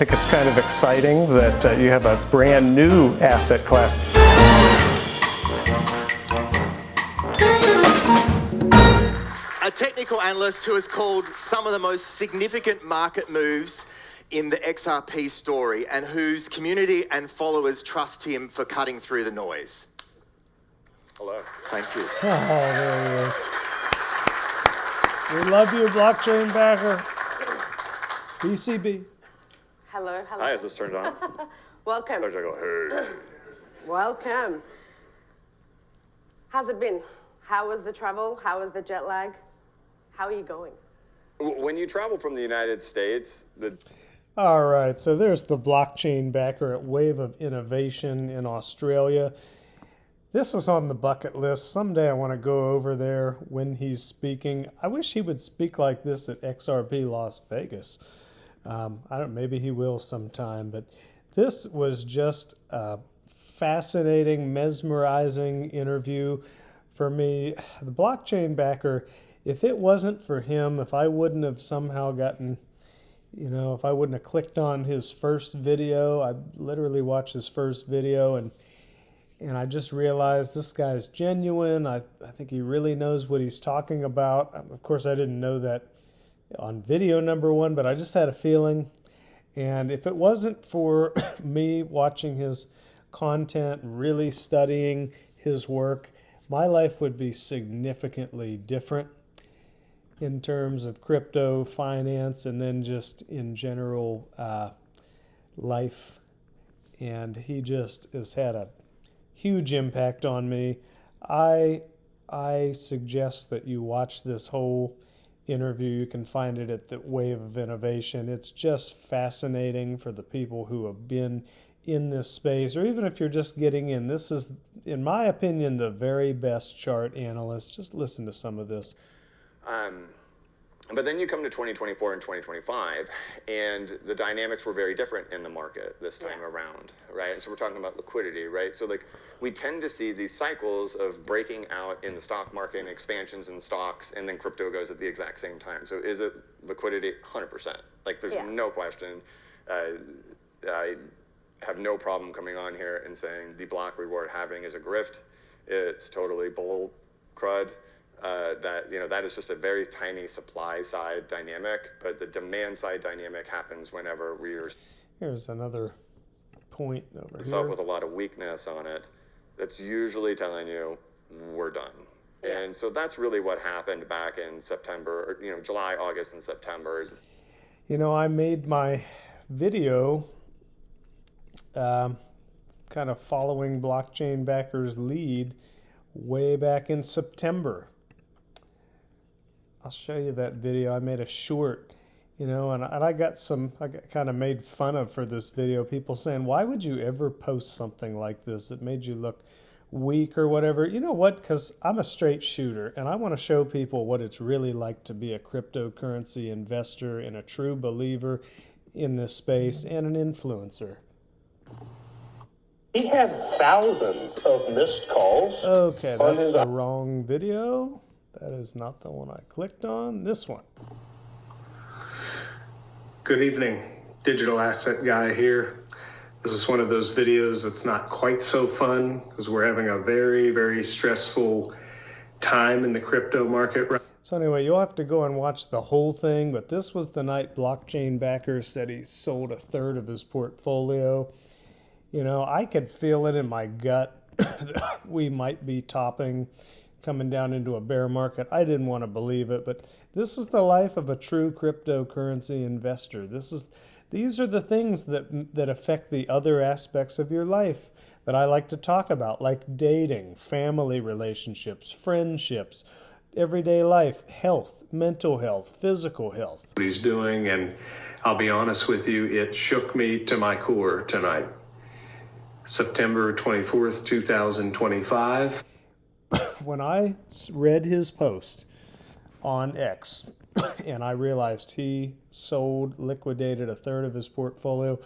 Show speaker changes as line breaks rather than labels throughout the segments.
think it's kind of exciting that you have a brand new asset class.
A technical analyst who has called some of the most significant market moves in the XRP story and whose community and followers trust him for cutting through the noise.
Hello.
Thank you.
Oh, there he is. We love you, blockchain backer. BCB.
Hello, hello.
Hi, is this turned on?
Welcome.
Or should I go, hey?
Welcome. How's it been? How was the travel? How was the jet lag? How are you going?
When you travel from the United States,
All right, so there's the blockchain backer at Wave of Innovation in Australia. This is on the bucket list. Someday I want to go over there when he's speaking. I wish he would speak like this at XRP Las Vegas. I don't. Maybe he will sometime. But this was just a fascinating, mesmerizing interview for me. The blockchain backer. If it wasn't for him, if I wouldn't have somehow gotten, if I wouldn't have clicked on his first video, I literally watched his first video and I just realized this guy's genuine. I think he really knows what he's talking about. Of course, I didn't know that on video number one, but I just had a feeling. And if it wasn't for me watching his content, really studying his work, my life would be significantly different in terms of crypto, finance, and then just in general life. And he just has had a huge impact on me. I suggest that you watch this whole interview. You can find it at the Wave of Innovation. It's just fascinating for the people who have been in this space, or even if you're just getting in. This is, in my opinion, the very best chart analyst. Just listen to some of this.
But then you come to 2024 and 2025, and the dynamics were very different in the market this time around, right? So we're talking about liquidity, right? So we tend to see these cycles of breaking out in the stock market and expansions in stocks, and then crypto goes at the exact same time. So is it liquidity? 100%. There's no question. I have no problem coming on here and saying the block reward halving is a grift. It's totally bull crud. That is just a very tiny supply side dynamic, but the demand side dynamic happens whenever
Here's another point over
here with a lot of weakness on it. That's usually telling you we're done. And so that's really what happened back in September, or, July, August, and September.
I made my video kind of following blockchain backer's lead way back in September. I'll show you that video. I made a short, and I got kind of made fun of for this video. People saying, why would you ever post something like this? It made you look weak or whatever. You know what? Because I'm a straight shooter, and I want to show people what it's really like to be a cryptocurrency investor and a true believer in this space and an influencer.
He had thousands of missed calls.
Okay, that's the wrong video. That is not the one I clicked on. This one.
Good evening, digital asset guy here. This is one of those videos that's not quite so fun because we're having a very, very stressful time in the crypto market.
So anyway, you'll have to go and watch the whole thing, but this was the night blockchain backer said he sold a third of his portfolio. I could feel it in my gut. We might be topping, coming down into a bear market. I didn't want to believe it, but this is the life of a true cryptocurrency investor. These are the things that affect the other aspects of your life that I like to talk about, like dating, family relationships, friendships, everyday life, health, mental health, physical health.
What he's doing, and I'll be honest with you, it shook me to my core tonight. September 24th, 2025.
When I read his post on X and I realized he liquidated a third of his portfolio,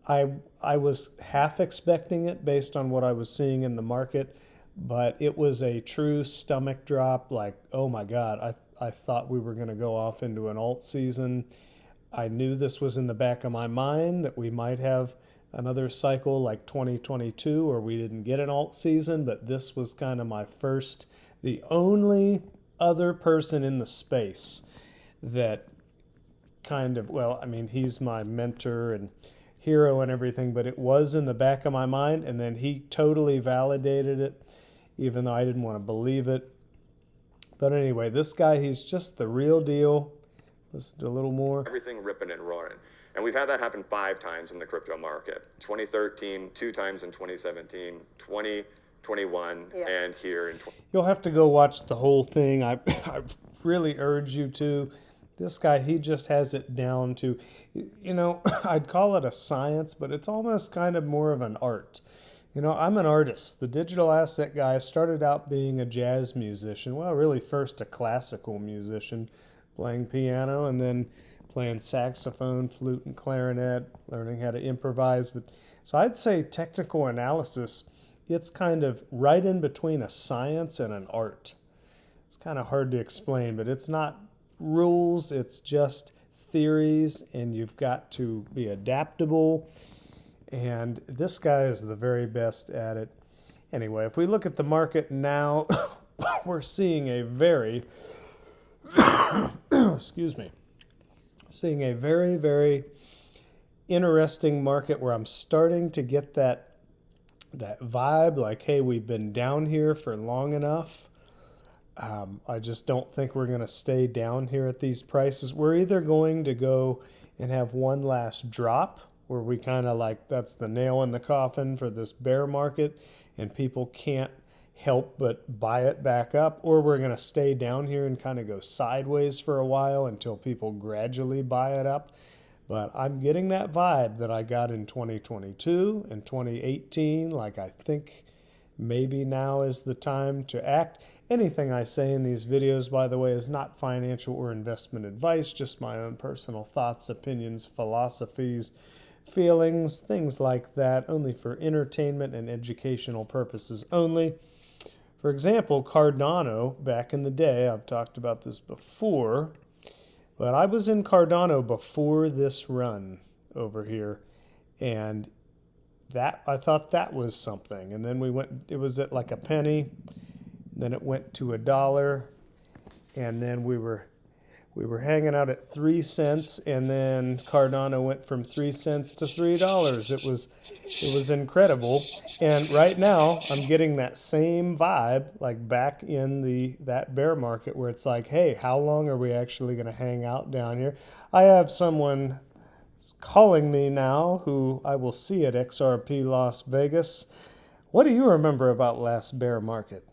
I was half expecting it based on what I was seeing in the market, but it was a true stomach drop. Like, oh my God, I thought we were going to go off into an alt season. I knew this was in the back of my mind, that we might have another cycle like 2022 or we didn't get an alt season, but this was kind of my first, the only other person in the space that kind of, well, I mean, he's my mentor and hero and everything, but it was in the back of my mind, and then he totally validated it, even though I didn't want to believe it. But anyway, this guy, he's just the real deal. Listen a little more.
Everything ripping and roaring. And we've had that happen 5 times in the crypto market. 2013, 2 times in 2017, 2021, and here in 20.
You'll have to go watch the whole thing. I really urge you to. This guy, he just has it down to, you know, I'd call it a science, but it's almost kind of more of an art. You know, I'm an artist. The digital asset guy started out being a jazz musician. Well, really first a classical musician, playing piano and then playing saxophone, flute, and clarinet, learning how to improvise. But so I'd say technical analysis, it's kind of right in between a science and an art. It's kind of hard to explain, but it's not rules, it's just theories, and you've got to be adaptable. And this guy is the very best at it. Anyway, if we look at the market now, we're seeing a very, excuse me, seeing a very, very interesting market where I'm starting to get that vibe like, hey, we've been down here for long enough. I just don't think we're going to stay down here at these prices. We're either going to go and have one last drop where we kind of like, that's the nail in the coffin for this bear market and people can't help but buy it back up, or we're going to stay down here and kind of go sideways for a while until people gradually buy it up. But I'm getting that vibe that I got in 2022 and 2018. Like, I think maybe now is the time to act. Anything I say in these videos, by the way, is not financial or investment advice, just my own personal thoughts, opinions, philosophies, feelings, things like that, only for entertainment and educational purposes only. For example, Cardano, back in the day, I've talked about this before, but I was in Cardano before this run over here, and that I thought that was something. And then we went, it was at like a penny, then it went to $1, and then we were hanging out at 3 cents, and then Cardano went from 3 cents to $3. It was incredible. And right now I'm getting that same vibe, like back in that bear market where it's like, hey, how long are we actually going to hang out down here? I have someone calling me now who I will see at XRP Las Vegas. What do you remember about last bear market?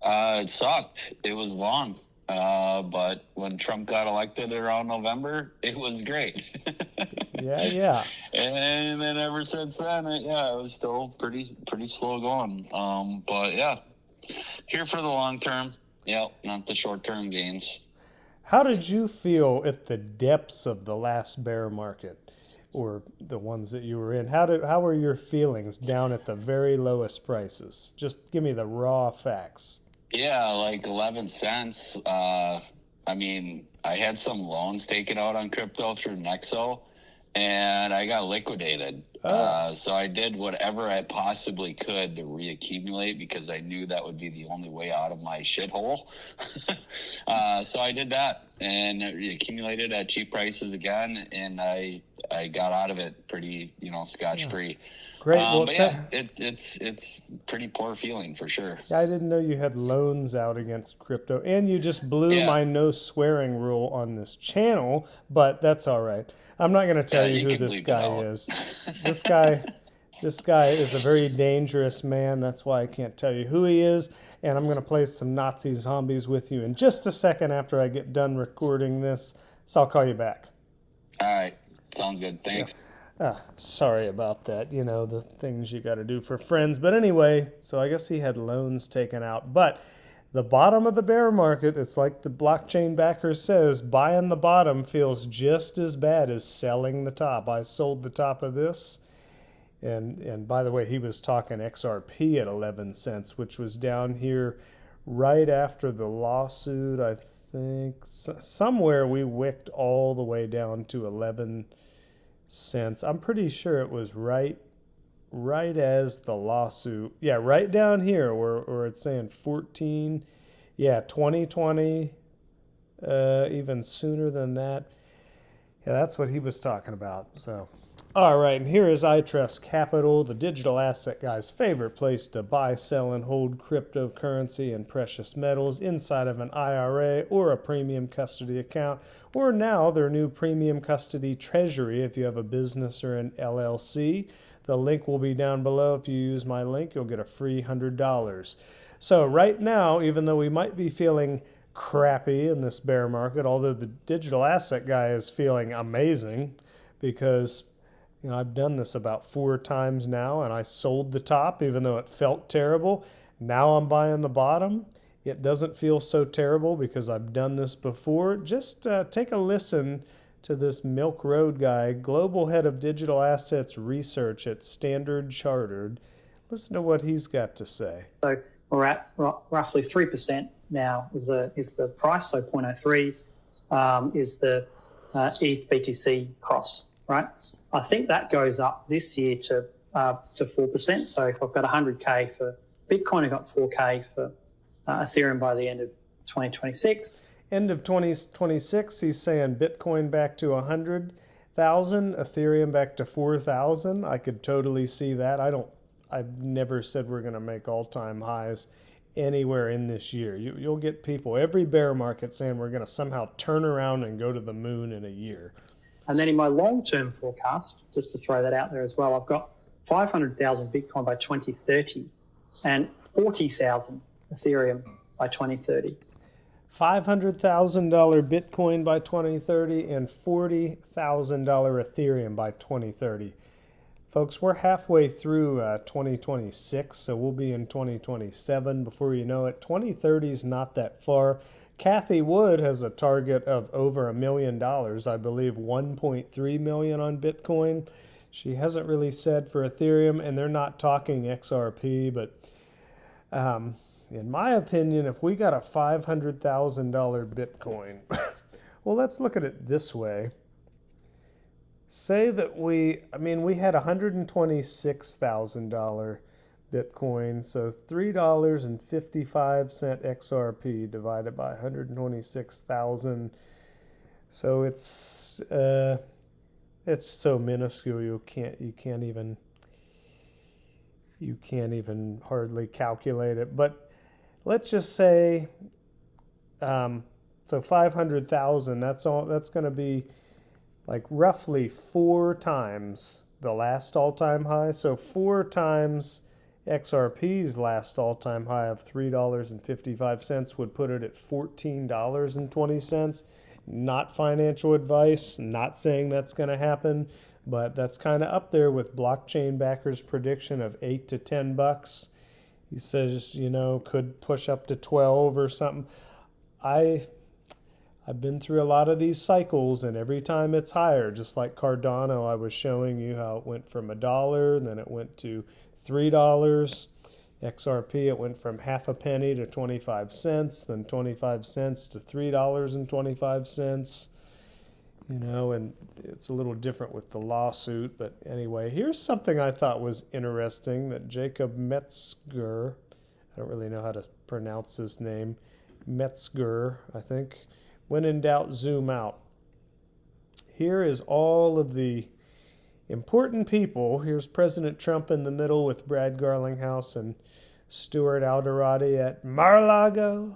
It sucked. It was long. But when Trump got elected around November, it was great.
Yeah.
And then ever since then, it was still pretty slow going. But yeah, here for the long term. Yeah, not the short term gains.
How did you feel at the depths of the last bear market, or the ones that you were in? How were your feelings down at the very lowest prices? Just give me the raw facts.
Yeah, like 11 cents. I mean, I had some loans taken out on crypto through Nexo, and I got liquidated. So I did whatever I possibly could to reaccumulate because I knew that would be the only way out of my shithole. So I did that and reaccumulated at cheap prices again, and I got out of it pretty, scotch-free.
Great. Well,
but yeah, it's pretty poor feeling for sure.
I didn't know you had loans out against crypto, and you just blew my no swearing rule on this channel, but that's all right. I'm not going to tell you who this guy is. This guy is a very dangerous man. That's why I can't tell you who he is, and I'm going to play some Nazi zombies with you in just a second after I get done recording this, so I'll call you back.
All right. Sounds good. Thanks.
Sorry about that, the things you got to do for friends. But anyway, so I guess he had loans taken out. But the bottom of the bear market, it's like the blockchain backer says, buying the bottom feels just as bad as selling the top. I sold the top of this. And by the way, he was talking XRP at 11 cents, which was down here right after the lawsuit, I think somewhere we wicked all the way down to 11 cents. I'm pretty sure it was right as the lawsuit. Yeah, right down here where it's saying 14. Yeah, 2020, even sooner than that. Yeah, that's what he was talking about. So, all right, and here is iTrust Capital, the digital asset guy's favorite place to buy, sell, and hold cryptocurrency and precious metals inside of an IRA or a premium custody account, or now their new premium custody treasury if you have a business or an LLC. The link will be down below. If you use my link, you'll get a free $100. So right now, even though we might be feeling crappy in this bear market, although the digital asset guy is feeling amazing because I've done this about 4 times now, and I sold the top even though it felt terrible. Now I'm buying the bottom. It doesn't feel so terrible because I've done this before. Just take a listen to this Milk Road guy, global head of digital assets research at Standard Chartered. Listen to what he's got to say.
So we're at roughly 3% now is the price. So 0.03 is the ETH BTC cross, right? I think that goes up this year to 4%. So if I've got 100K for Bitcoin, I've got 4K for Ethereum by the end of 2026.
End of 2026, he's saying Bitcoin back to 100,000, Ethereum back to 4,000. I could totally see that. I've never said we're going to make all-time highs anywhere in this year. You'll get people every bear market saying we're going to somehow turn around and go to the moon in a year.
And then in my long-term forecast, just to throw that out there as well, I've got 500,000 Bitcoin by 2030 and 40,000 Ethereum by 2030.
$500,000 Bitcoin by 2030 and $40,000 Ethereum by 2030. Folks, we're halfway through 2026, so we'll be in 2027 before you know it. 2030 is not that far. Kathy Wood has a target of over $1 million, I believe 1.3 million on Bitcoin. She hasn't really said for Ethereum, and they're not talking XRP, but in my opinion, if we got a $500,000 Bitcoin, well, let's look at it this way. Say that we had $126,000 Bitcoin, so $3.55 XRP divided by 126,000. So it's so minuscule you can't even hardly calculate it. But let's just say so 500,000. That's going to be like roughly 4 times the last all-time high. So 4 times XRP's last all-time high of $3.55 would put it at $14.20. Not financial advice, not saying that's going to happen, but that's kind of up there with Blockchain Backer's prediction of $8 to $10. He says, could push up to 12 or something. I've been through a lot of these cycles, and every time it's higher, just like Cardano, I was showing you how it went from $1, then it went to $3. XRP, it went from half a penny to 25 cents, then 25 cents to $3.25. And it's a little different with the lawsuit. But anyway, here's something I thought was interesting that Jacob Metzger, I don't really know how to pronounce his name, Metzger, I think. When in doubt, zoom out. Here is all of the important people. Here's President Trump in the middle with Brad Garlinghouse and Stuart Alderati at Mar-a-Lago.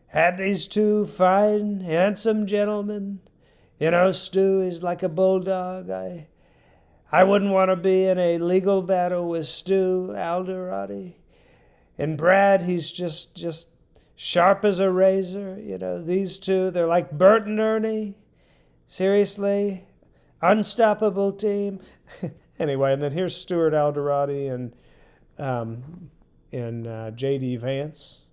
Had these 2 fine, handsome gentlemen. Stu is like a bulldog. I wouldn't want to be in a legal battle with Stu Alderati. And Brad, he's just sharp as a razor. These 2, they're like Bert and Ernie. Seriously, unstoppable team. Anyway, and then here's Stuart Alderati and J.D. Vance.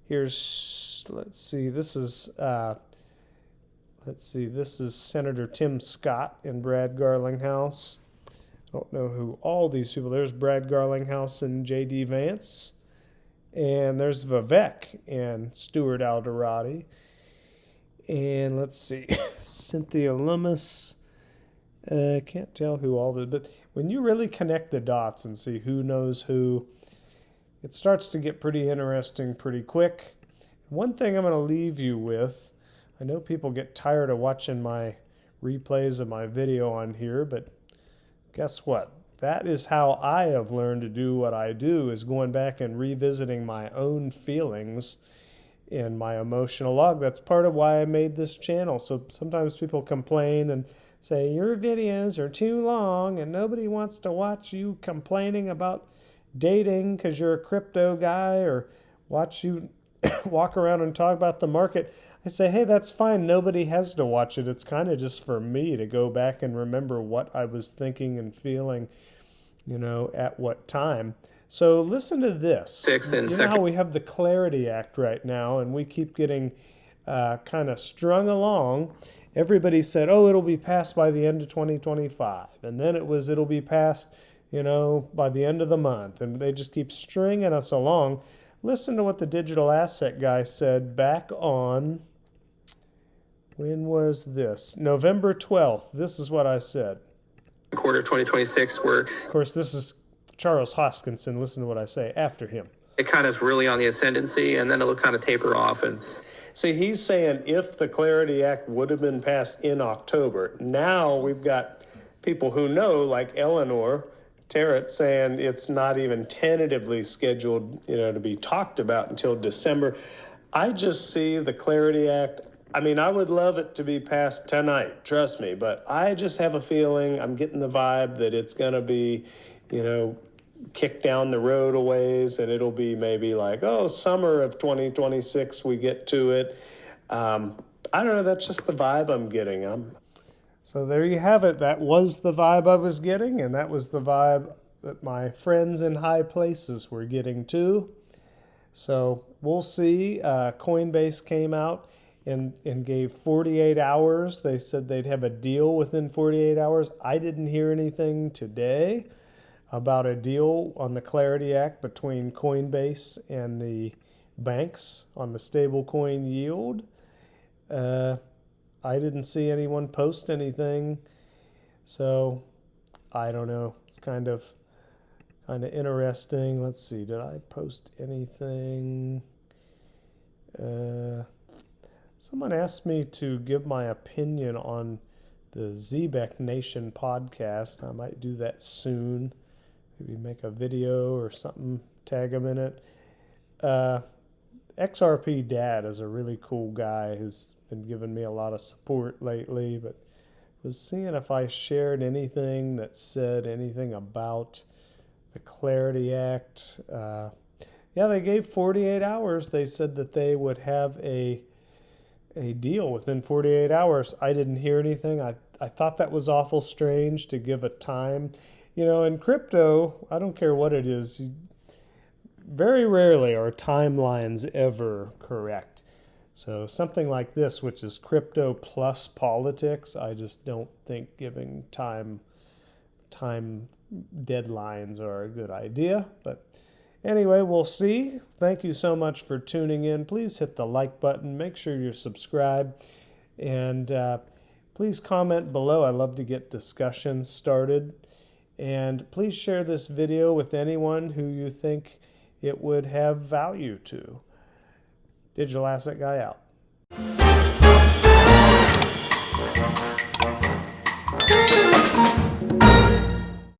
Here's, this is Senator Tim Scott and Brad Garlinghouse. I don't know who all these people. There's Brad Garlinghouse and J.D. Vance. And there's Vivek and Stuart Alderati. And let's see, Cynthia Lummis. Can't tell who all the, but when you really connect the dots and see who knows who, it starts to get pretty interesting pretty quick. One thing I'm going to leave you with, I know people get tired of watching my replays of my video on here, but guess what? That is how I have learned to do what I do, is going back and revisiting my own feelings in my emotional log. That's part of why I made this channel. So sometimes people complain and say, your videos are too long and nobody wants to watch you complaining about dating because you're a crypto guy, or watch you walk around and talk about the market. I say, hey, that's fine. Nobody has to watch it. It's kind of just for me to go back and remember what I was thinking and feeling, at what time. So listen to this. You know how we have the Clarity Act right now, and we keep getting kind of strung along. Everybody said, oh, it'll be passed by the end of 2025. And then it'll be passed, by the end of the month. And they just keep stringing us along. Listen to what the digital asset guy said back on, when was this? November 12th. This is what I said.
Quarter of 2026, where,
of course, this is Charles Hoskinson. Listen to what I say after him.
It kind of really on the ascendancy, and then it'll kind of taper off. And
see, he's saying if the Clarity Act would have been passed in October, now we've got people who know, like Eleanor Tarrant, saying it's not even tentatively scheduled, to be talked about until December. I just see the Clarity Act. I mean, I would love it to be passed tonight, trust me, but I just have a feeling, I'm getting the vibe that it's going to be, kicked down the road a ways, and it'll be maybe like, summer of 2026 we get to it. I don't know, that's just the vibe I'm getting.
So there you have it. That was the vibe I was getting, and that was the vibe that my friends in high places were getting too. So we'll see. Coinbase came out and gave 48 hours. They said they'd have a deal within 48 hours. I didn't hear anything today about a deal on the Clarity Act between Coinbase and the banks on the stablecoin yield. I didn't see anyone post anything, so I don't know. It's kind of interesting. Let's see, did I post anything? Someone asked me to give my opinion on the Zebek Nation podcast. I might do that soon. Maybe make a video or something, tag them in it. XRP Dad is a really cool guy who's been giving me a lot of support lately, but was seeing if I shared anything that said anything about the Clarity Act. Yeah, they gave 48 hours. They said that they would have a deal within 48 hours. I didn't hear anything. I thought that was awful strange to give a time. In crypto, I don't care what it is, very rarely are timelines ever correct. So something like this, which is crypto plus politics, I just don't think giving time deadlines are a good idea. But anyway, we'll see. Thank you so much for tuning in. Please hit the like button. Make sure you're subscribed. And please comment below. I love to get discussions started. And please share this video with anyone who you think it would have value to. Digital Asset Guy out.